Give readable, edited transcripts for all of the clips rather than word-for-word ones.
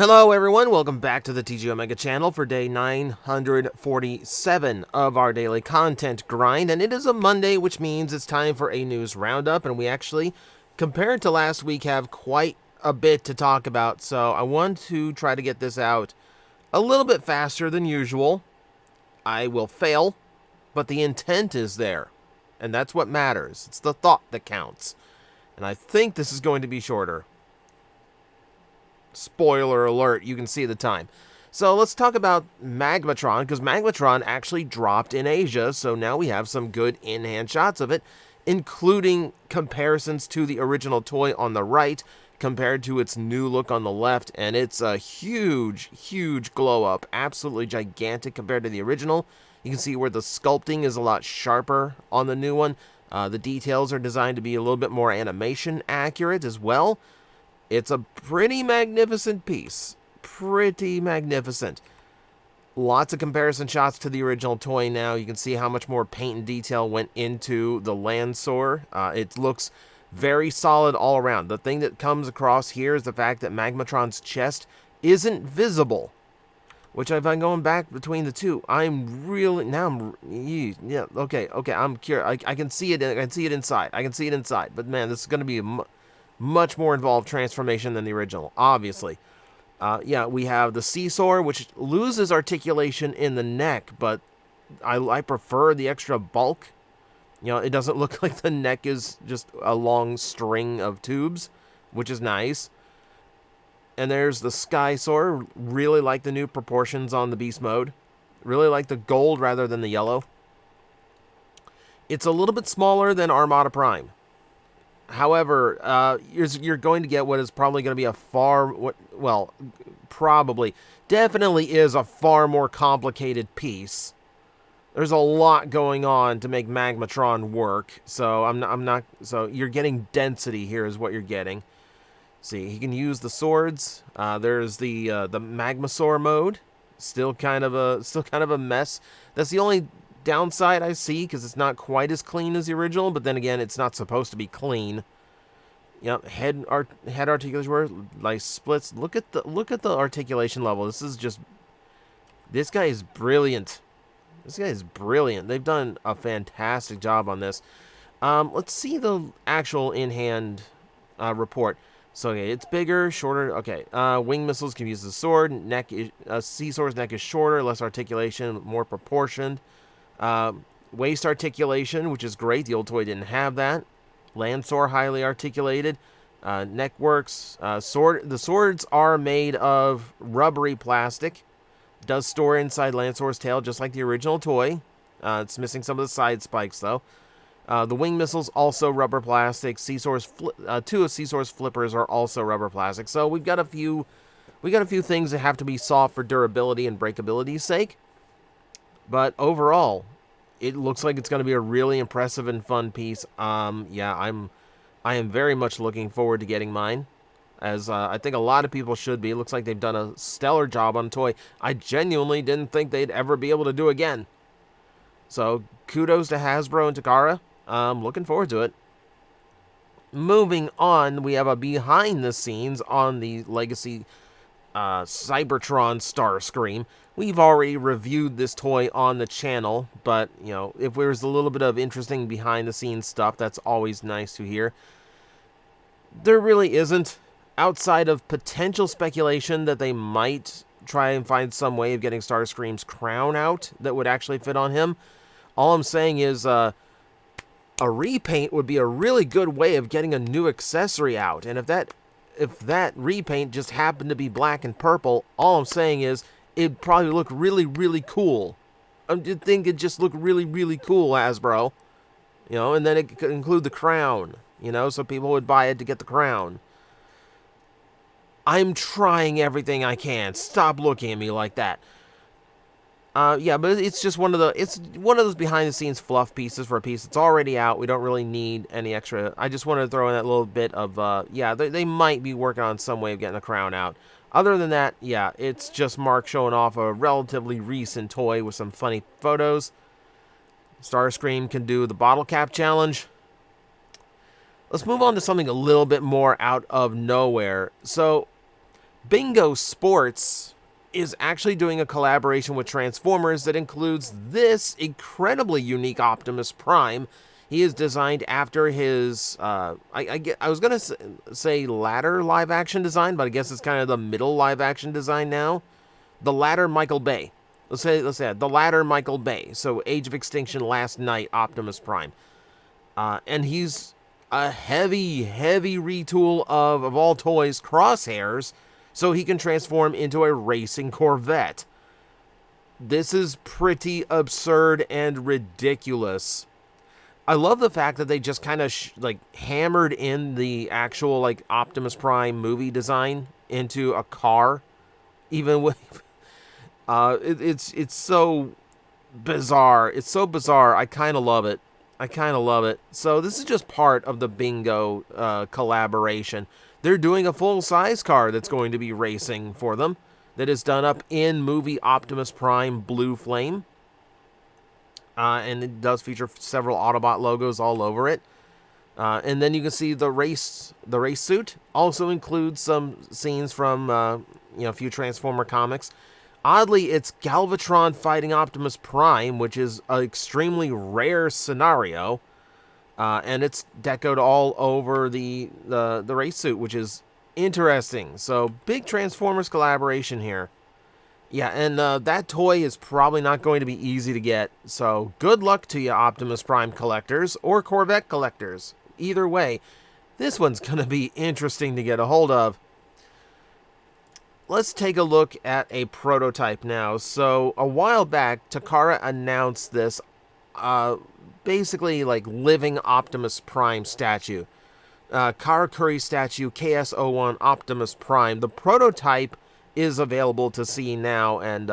Hello everyone, welcome back to the TJOmega channel for day 947 of our daily content grind, and it is a Monday, which means it's time for a news roundup, and we actually, compared to last week, have quite a bit to talk about, so I want to try to get this out a little bit faster than usual. I will fail, but the intent is there, and that's what matters. It's the thought that counts, and I think this is going to be shorter. Spoiler alert, you can see the time. So let's talk about Magmatron, because Magmatron actually dropped in Asia, so now we have some good in-hand shots of it, including comparisons to the original toy on the right, compared to its new look on the left, and it's a huge, huge glow-up, absolutely gigantic compared to the original. You can see where the sculpting is a lot sharper on the new one. The details are designed to be a little bit more animation accurate as well. It's a pretty magnificent piece. Pretty magnificent. Lots of comparison shots to the original toy now. You can see how much more paint and detail went into the Landsaur. It looks very solid all around. The thing that comes across here is the fact that Magmatron's chest isn't visible. Which, if I'm going back between the two, I'm really... Now yeah, okay, I'm curious. I can see it. I can see it inside. But, man, this is going to be a much more involved transformation than the original, obviously. Yeah, we have the Seesaw, which loses articulation in the neck, but I prefer the extra bulk. You know, it doesn't look like the neck is just a long string of tubes, which is nice. And there's the Skysaur. Really like the new proportions on the Beast Mode. Really like the gold rather than the yellow. It's a little bit smaller than Armada Prime. However, you're going to get what is probably going to be a definitely is a far more complicated piece. There's a lot going on to make Magmatron work, so so you're getting density here is what you're getting. See, he can use the swords. There's the Magmasaur mode, still kind of a mess. That's the only downside I see, because it's not quite as clean as the original, but then again, it's not supposed to be clean. Yep, head articulation, like splits. Look at the articulation level. This guy is brilliant. They've done a fantastic job on this. Let's see the actual in-hand report. So okay, it's bigger, shorter. Okay, wing missiles can use the sword. Seesaur's neck is shorter, less articulation, more proportioned. Waist articulation, which is great. The old toy didn't have that. Landsaur, highly articulated. Neck works. The swords are made of rubbery plastic. Does store inside Landsaur's tail, just like the original toy. It's missing some of the side spikes, though. The wing missiles, also rubber plastic. Two of Seesaur's flippers are also rubber plastic. So we've got a few things that have to be soft for durability and breakability's sake. But overall, it looks like it's going to be a really impressive and fun piece. Yeah, I am very much looking forward to getting mine, as I think a lot of people should be. It looks like they've done a stellar job on toy. I genuinely didn't think they'd ever be able to do again. So kudos to Hasbro and Takara. I'm looking forward to it. Moving on, we have a behind the scenes on the Legacy Cybertron Starscream. We've already reviewed this toy on the channel, but, you know, if there's a little bit of interesting behind-the-scenes stuff, that's always nice to hear. There really isn't, outside of potential speculation that they might try and find some way of getting Starscream's crown out that would actually fit on him. All I'm saying is a repaint would be a really good way of getting a new accessory out, and if that repaint just happened to be black and purple, all I'm saying is it'd probably look really, really cool. I think it'd just look really, really cool, Hasbro. You know, and then it could include the crown, you know, so people would buy it to get the crown. I'm trying everything I can. Stop looking at me like that. Yeah, but it's just one of those behind-the-scenes fluff pieces for a piece that's already out. We don't really need any extra. I just wanted to throw in that little bit of, yeah, they might be working on some way of getting the crown out. Other than that, yeah, it's just Mark showing off a relatively recent toy with some funny photos. Starscream can do the bottle cap challenge. Let's move on to something a little bit more out of nowhere. So, Bingo Sports is actually doing a collaboration with Transformers that includes this incredibly unique Optimus Prime. He is designed after his, I was going to say latter live-action design, but I guess it's kind of the middle live-action design now. The latter Michael Bay. Let's say that. The latter Michael Bay. So Age of Extinction, Last Night, Optimus Prime. And he's a heavy retool of all toys, Crosshairs, so he can transform into a racing Corvette. This is pretty absurd and ridiculous. I love the fact that they just kind of hammered in the actual Optimus Prime movie design into a car, even with it's so bizarre. It's so bizarre. I kind of love it. So this is just part of the Bingo collaboration. They're doing a full-size car that's going to be racing for them that is done up in movie Optimus Prime Blue Flame. And it does feature several Autobot logos all over it. And then you can see the race suit also includes some scenes from a few Transformer comics. Oddly, it's Galvatron fighting Optimus Prime, which is an extremely rare scenario. And it's decoed all over the race suit, which is interesting. So, big Transformers collaboration here. Yeah, and that toy is probably not going to be easy to get. So, good luck to you, Optimus Prime collectors or Corvette collectors. Either way, this one's going to be interesting to get a hold of. Let's take a look at a prototype now. So, a while back, Takara announced this basically living Optimus Prime statue. Karakuri statue KS01 Optimus Prime. The prototype is available to see now, and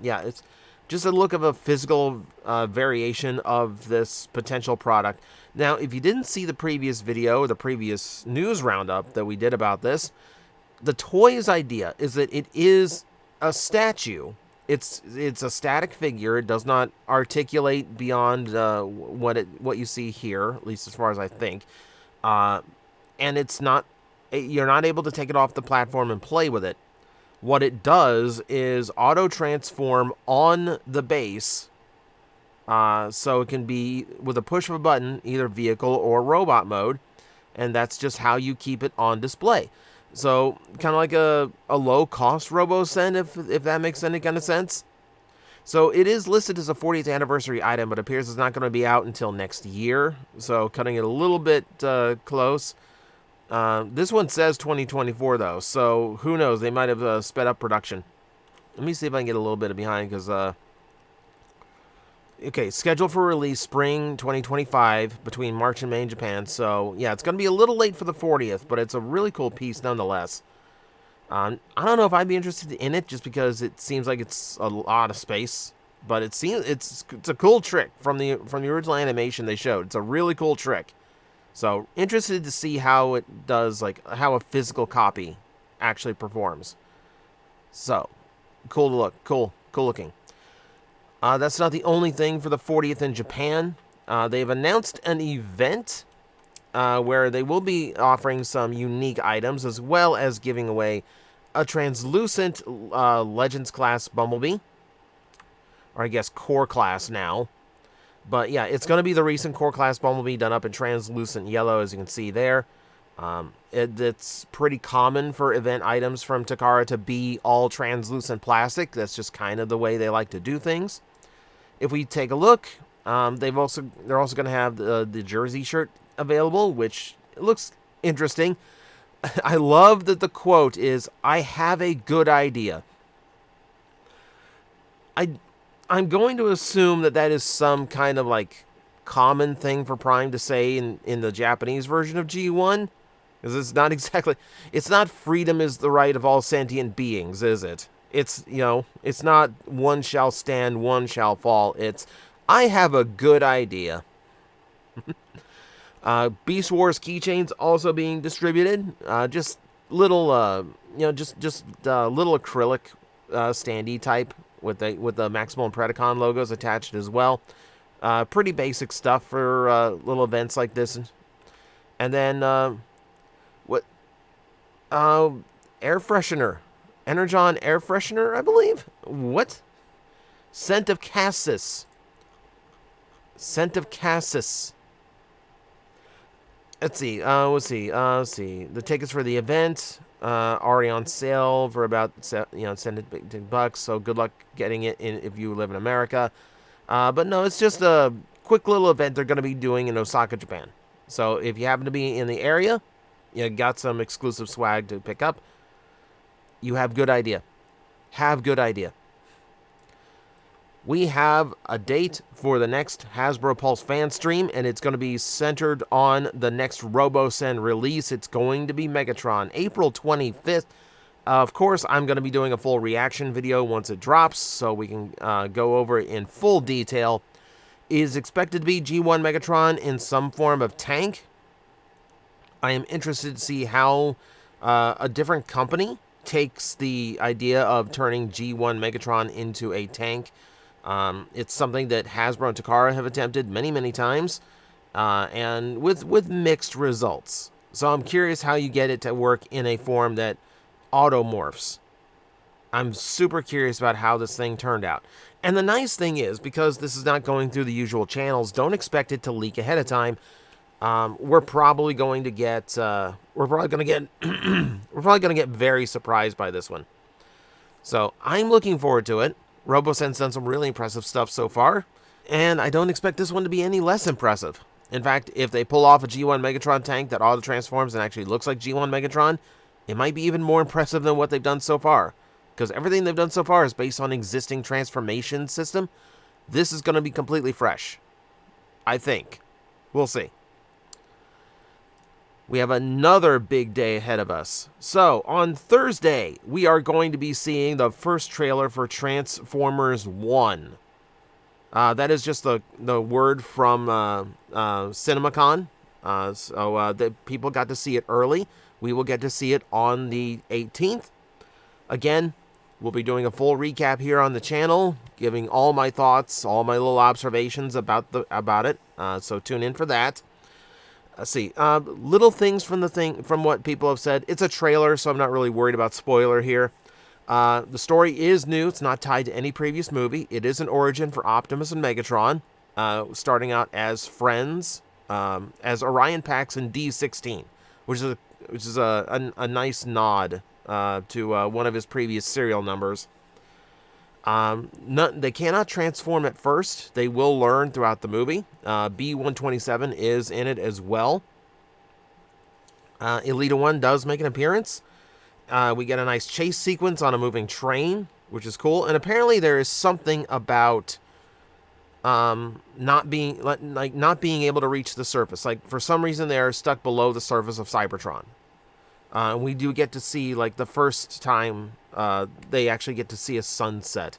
yeah, it's just a look of a physical variation of this potential product. Now, if you didn't see the previous video, the previous news roundup that we did about this, the toy's idea is that it is a statue. It's a static figure. It does not articulate beyond what you see here, at least as far as I think. And it's not, you're not able to take it off the platform and play with it. What it does is auto-transform on the base, so it can be, with a push of a button, either vehicle or robot mode, and that's just how you keep it on display. So, kind of like a low-cost RoboSend, if that makes any kind of sense. So, it is listed as a 40th anniversary item, but appears it's not going to be out until next year, so cutting it a little bit close. This one says 2024, though, so who knows? They might have sped up production. Let me see if I can get a little bit behind, because, okay, scheduled for release spring 2025 between March and May in Japan, so, yeah, it's going to be a little late for the 40th, but it's a really cool piece nonetheless. I don't know if I'd be interested in it, just because it seems like it's a lot of space, but it's a cool trick from the original animation they showed. It's a really cool trick. So, interested to see how it does, how a physical copy actually performs. So, cool to look. Cool looking. That's not the only thing for the 40th in Japan. They've announced an event where they will be offering some unique items, as well as giving away a translucent Legends class Bumblebee. Or I guess Core class now. But yeah, it's going to be the recent Core class Bumblebee done up in translucent yellow, as you can see there. It's pretty common for event items from Takara to be all translucent plastic. That's just kind of the way they like to do things. If we take a look, they're also going to have the jersey shirt available, which looks interesting. I love that the quote is, "I have a good idea." I'm going to assume that is some kind of common thing for Prime to say in the Japanese version of G1, because it's not freedom is the right of all sentient beings, is it? It's, it's not one shall stand, one shall fall. It's, I have a good idea. Beast Wars keychains also being distributed. Just little, just little acrylic standee type with the Maximum Predacon logos attached as well. Pretty basic stuff for little events like this. And then air freshener. Energon air freshener, I believe. What? Scent of Cassis. Scent of Cassis. Let's see. Let's see. The tickets for the event already on sale for about $10. So good luck getting it if you live in America. But no, it's just a quick little event they're going to be doing in Osaka, Japan. So if you happen to be in the area, you got some exclusive swag to pick up. You have good idea. Have good idea. We have a date for the next Hasbro Pulse Fanstream, and it's going to be centered on the next RoboSend release. It's going to be Megatron, April 25th. Of course, I'm going to be doing a full reaction video once it drops, so we can go over it in full detail. It is expected to be G1 Megatron in some form of tank. I am interested to see how a different company takes the idea of turning G1 Megatron into a tank. It's something that Hasbro and Takara have attempted many, many times, and with mixed results. So I'm curious how you get it to work in a form that automorphs. I'm super curious about how this thing turned out. And the nice thing is, because this is not going through the usual channels, don't expect it to leak ahead of time. We're probably going to get we're probably going to get very surprised by this one. So I'm looking forward to it. RoboSend's done some really impressive stuff so far, and I don't expect this one to be any less impressive. In fact, if they pull off a G1 Megatron tank that auto-transforms and actually looks like G1 Megatron, it might be even more impressive than what they've done so far. Because everything they've done so far is based on existing transformation system. This is going to be completely fresh. I think. We'll see. We have another big day ahead of us. So, on Thursday, we are going to be seeing the first trailer for Transformers 1. That is just the word from CinemaCon. So the people got to see it early. We will get to see it on the 18th. Again, we'll be doing a full recap here on the channel, giving all my thoughts, all my little observations about it. So tune in for that. Let's see. Little things from what people have said. It's a trailer, so I'm not really worried about spoiler here. The story is new. It's not tied to any previous movie. It is an origin for Optimus and Megatron, starting out as friends, as Orion Pax in D16, which is a nice nod to one of his previous serial numbers. They cannot transform at first. They will learn throughout the movie. B-127 is in it as well. Elita 1 does make an appearance. We get a nice chase sequence on a moving train, which is cool. And apparently there is something about not being able to reach the surface. Like, for some reason they are stuck below the surface of Cybertron. We do get to see, like, the first time they actually get to see a sunset.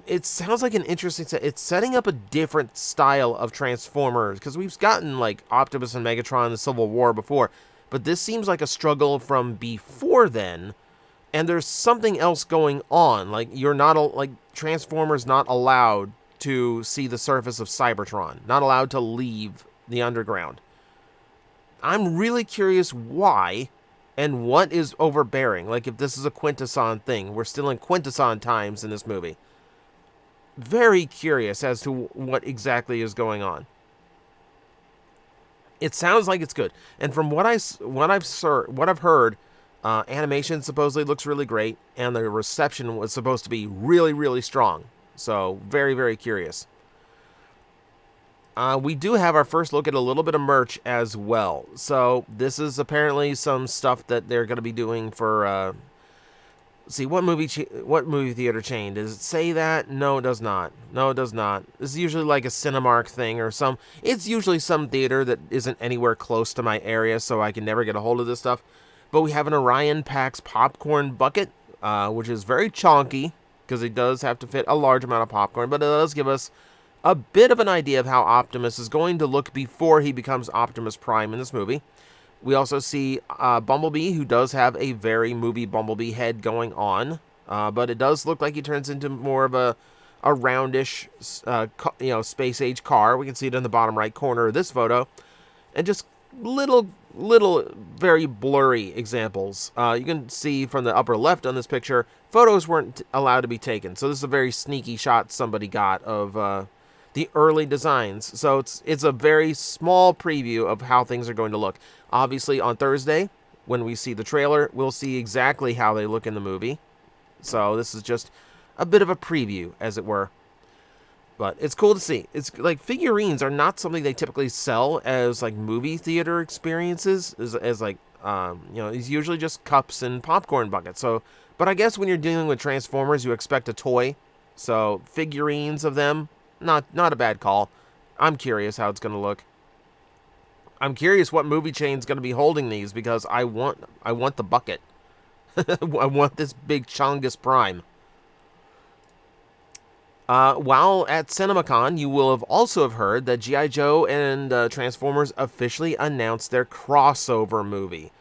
It sounds like an interesting set. It's setting up a different style of Transformers, because we've gotten, like, Optimus and Megatron in the Civil War before, but this seems like a struggle from before then, and there's something else going on. Like, Transformers not allowed to see the surface of Cybertron, not allowed to leave the underground. I'm really curious why and what is overbearing. Like, if this is a Quintesson thing. We're still in Quintesson times in this movie. Very curious as to what exactly is going on. It sounds like it's good. And from what I've heard, animation supposedly looks really great, and the reception was supposed to be really, really strong. So, very, very curious. We do have our first look at a little bit of merch as well. So this is apparently some stuff that they're going to be doing for. See, what movie theater chain does it say that? No, it does not. No, it does not. This is usually like a Cinemark thing or some. It's usually some theater that isn't anywhere close to my area, so I can never get a hold of this stuff. But we have an Orion Pax popcorn bucket, which is very chonky because it does have to fit a large amount of popcorn, but it does give us a bit of an idea of how Optimus is going to look before he becomes Optimus Prime in this movie. We also see Bumblebee, who does have a very movie Bumblebee head going on, but it does look like he turns into more of a roundish, space-age car. We can see it in the bottom right corner of this photo, and just little very blurry examples. You can see from the upper left on this picture, photos weren't allowed to be taken. So this is a very sneaky shot somebody got of the early designs. So it's a very small preview of how things are going to look. Obviously, on Thursday, when we see the trailer, we'll see exactly how they look in the movie. So this is just a bit of a preview, as it were. But it's cool to see. It's like figurines are not something they typically sell as like movie theater experiences, as like it's usually just cups and popcorn buckets. So, but I guess when you're dealing with Transformers, you expect a toy. So figurines of them, not a bad call. I'm curious how it's going to look. I'm curious what movie chain's going to be holding these, because I want the bucket. I want this big Chongus Prime. While at CinemaCon, you will have also have heard that G.I. Joe and Transformers officially announced their crossover movie.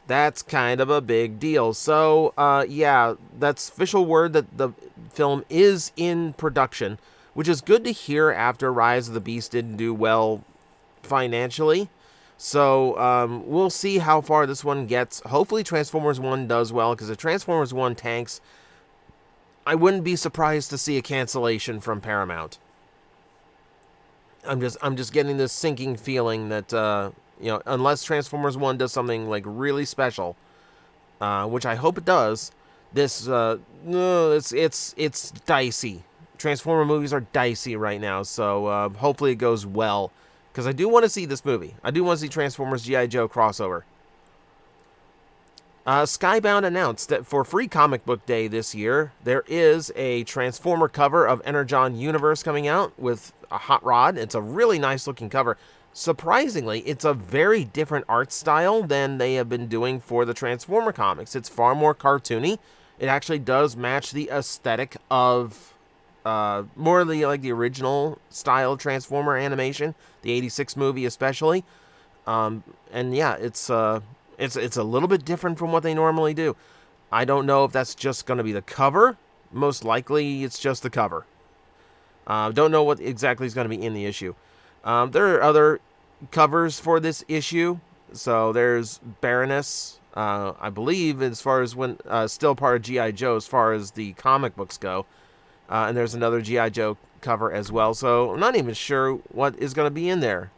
That's kind of a big deal. So, yeah, that's official word that the film is in production, which is good to hear after Rise of the Beast didn't do well financially. So, we'll see how far this one gets. Hopefully Transformers 1 does well, because if Transformers 1 tanks, I wouldn't be surprised to see a cancellation from Paramount. I'm just getting this sinking feeling that unless Transformers 1 does something like really special, which I hope it does, this it's dicey. Transformer movies are dicey right now, so hopefully it goes well, because I do want to see this movie. I do want to see Transformers G.I. Joe crossover. Skybound announced that for Free Comic Book Day this year, there is a Transformer cover of Energon Universe coming out with a hot rod. It's a really nice looking cover. Surprisingly, it's a very different art style than they have been doing for the Transformer comics. It's far more cartoony. It actually does match the aesthetic of more of the original style Transformer animation, the '86 movie especially. And yeah, it's a little bit different from what they normally do. I don't know if that's just going to be the cover. Most likely, it's just the cover. Don't know what exactly is going to be in the issue. There are other covers for this issue. So there's Baroness, I believe, as far as when still part of G.I. Joe as far as the comic books go. And there's another G.I. Joe cover as well. So I'm not even sure what is going to be in there.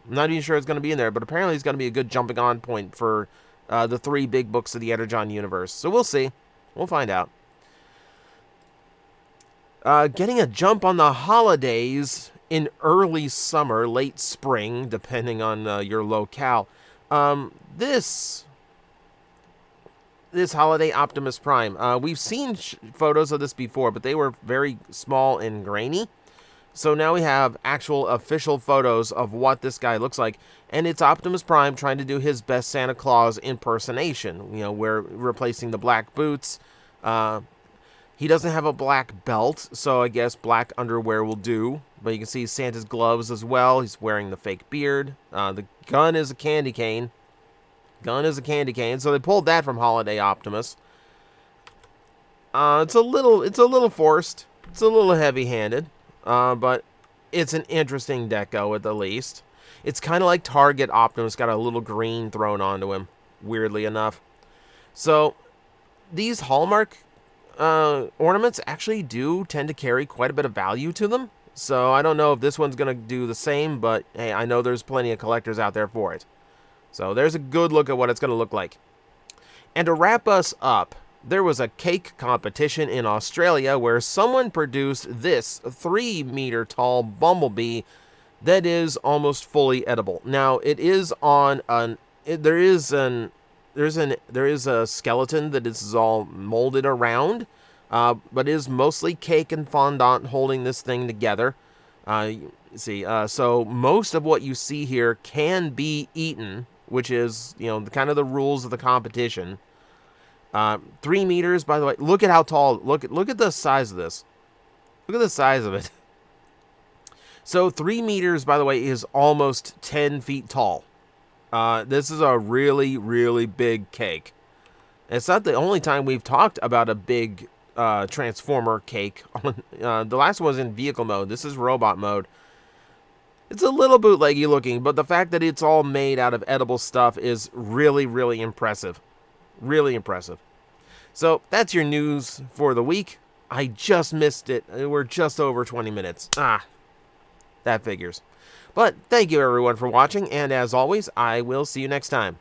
I'm not even sure it's going to be in there, but apparently it's going to be a good jumping on point for the 3 big books of the Energon universe. So we'll see. We'll find out. Getting a jump on the holidays in early summer, late spring, depending on your locale. This holiday, Optimus Prime. We've seen photos of this before, but they were very small and grainy. So now we have actual official photos of what this guy looks like. And it's Optimus Prime trying to do his best Santa Claus impersonation. We're replacing the black boots. He doesn't have a black belt, so I guess black underwear will do. But you can see Santa's gloves as well. He's wearing the fake beard. The gun is a candy cane. So they pulled that from Holiday Optimus. It's a little forced. It's a little heavy-handed. But it's an interesting deco at the least. It's kind of like Target Optimus, got a little green thrown onto him, weirdly enough. So these Hallmark ornaments actually do tend to carry quite a bit of value to them. So I don't know if this one's going to do the same, but hey, I know there's plenty of collectors out there for it. So there's a good look at what it's going to look like. And to wrap us up, there was a cake competition in Australia where someone produced this 3-meter tall Bumblebee that is almost fully edible. Now, it is on there is a skeleton that is all molded around, but is mostly cake and fondant holding this thing together. So most of what you see here can be eaten, which is, kind of the rules of the competition. 3 meters, by the way. Look at how tall. Look at the size of this. Look at the size of it. So 3 meters, by the way, is almost 10 feet tall. This is a really, really big cake. It's not the only time we've talked about a big Transformer cake. The last one was in vehicle mode. This is robot mode. It's a little bootleggy looking, but the fact that it's all made out of edible stuff is really, really impressive. Really impressive. So that's your news for the week. I just missed it. We're just over 20 minutes. That figures. But thank you everyone for watching, and as always, I will see you next time.